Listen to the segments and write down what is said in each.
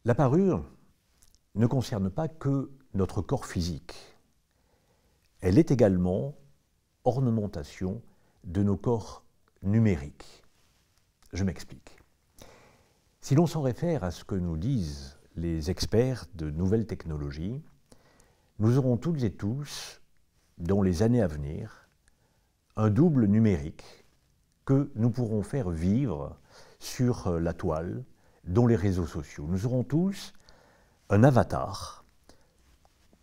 La parure ne concerne pas que notre corps physique. Elle est également ornementation de nos corps numériques. Je m'explique. Si l'on s'en réfère à ce que nous disent les experts de nouvelles technologies, nous aurons toutes et tous, dans les années à venir, un double numérique que nous pourrons faire vivre sur la toile, dans les réseaux sociaux. Nous aurons tous un avatar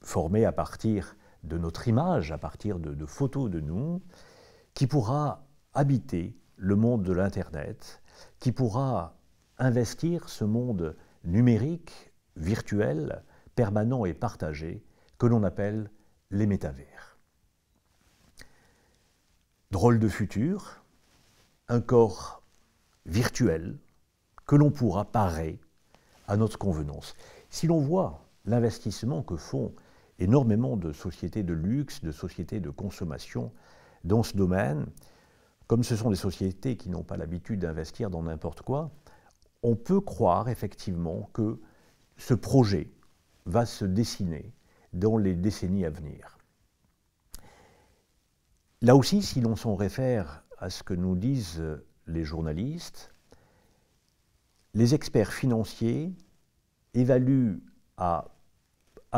formé à partir de notre image, à partir de photos de nous, qui pourra habiter le monde de l'Internet, qui pourra investir ce monde numérique, virtuel, permanent et partagé, que l'on appelle les métavers. Drôle de futur, un corps virtuel que l'on pourra parer à notre convenance. Si l'on voit l'investissement que font énormément de sociétés de luxe, de sociétés de consommation dans ce domaine, comme ce sont des sociétés qui n'ont pas l'habitude d'investir dans n'importe quoi, on peut croire effectivement que ce projet va se dessiner dans les décennies à venir. Là aussi, si l'on s'en réfère à ce que nous disent les journalistes, les experts financiers évaluent à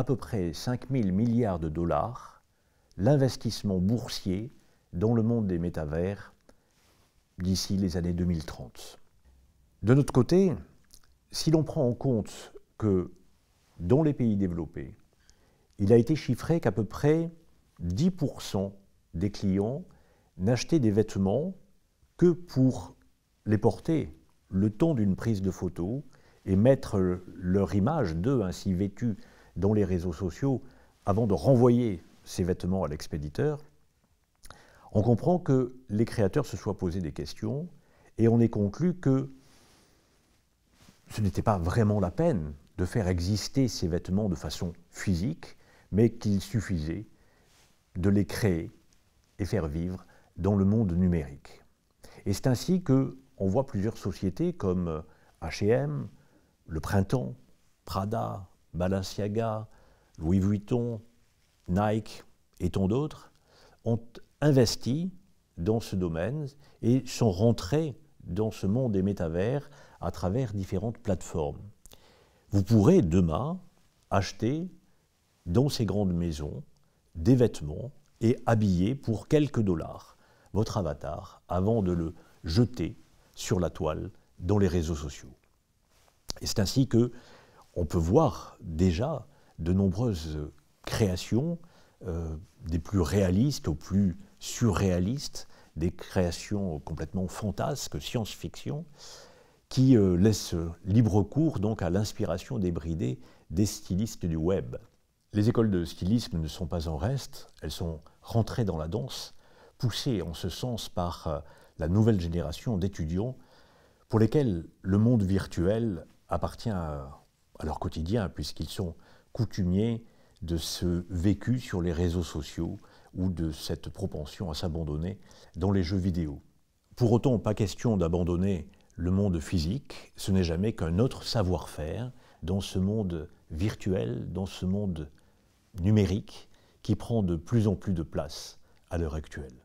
peu près 5 000 milliards de dollars l'investissement boursier dans le monde des métavers d'ici les années 2030. De notre côté, si l'on prend en compte que dans les pays développés, il a été chiffré qu'à peu près 10% des clients n'achetaient des vêtements que pour les porter le temps d'une prise de photo et mettre leur image d'eux ainsi vêtus dans les réseaux sociaux avant de renvoyer ces vêtements à l'expéditeur, on comprend que les créateurs se soient posés des questions et on est conclu que ce n'était pas vraiment la peine de faire exister ces vêtements de façon physique, mais qu'il suffisait de les créer et faire vivre dans le monde numérique. Et c'est ainsi qu'on voit plusieurs sociétés comme H&M, Le Printemps, Prada, Balenciaga, Louis Vuitton, Nike et tant d'autres ont investi dans ce domaine et sont rentrés dans ce monde des métavers à travers différentes plateformes. Vous pourrez demain acheter dans ces grandes maisons des vêtements et habiller pour quelques dollars votre avatar avant de le jeter sur la toile dans les réseaux sociaux. Et c'est ainsi qu'on peut voir déjà de nombreuses créations, des plus réalistes aux plus surréalistes, des créations complètement fantasques, science-fiction, qui laissent libre cours donc à l'inspiration débridée des stylistes du web. Les écoles de stylisme ne sont pas en reste, elles sont rentrées dans la danse, poussées en ce sens par la nouvelle génération d'étudiants pour lesquels le monde virtuel appartient à leur quotidien, puisqu'ils sont coutumiers de ce vécu sur les réseaux sociaux ou de cette propension à s'abandonner dans les jeux vidéo. Pour autant, pas question d'abandonner le monde physique, ce n'est jamais qu'un autre savoir-faire dans ce monde virtuel, dans ce monde numérique qui prend de plus en plus de place à l'heure actuelle.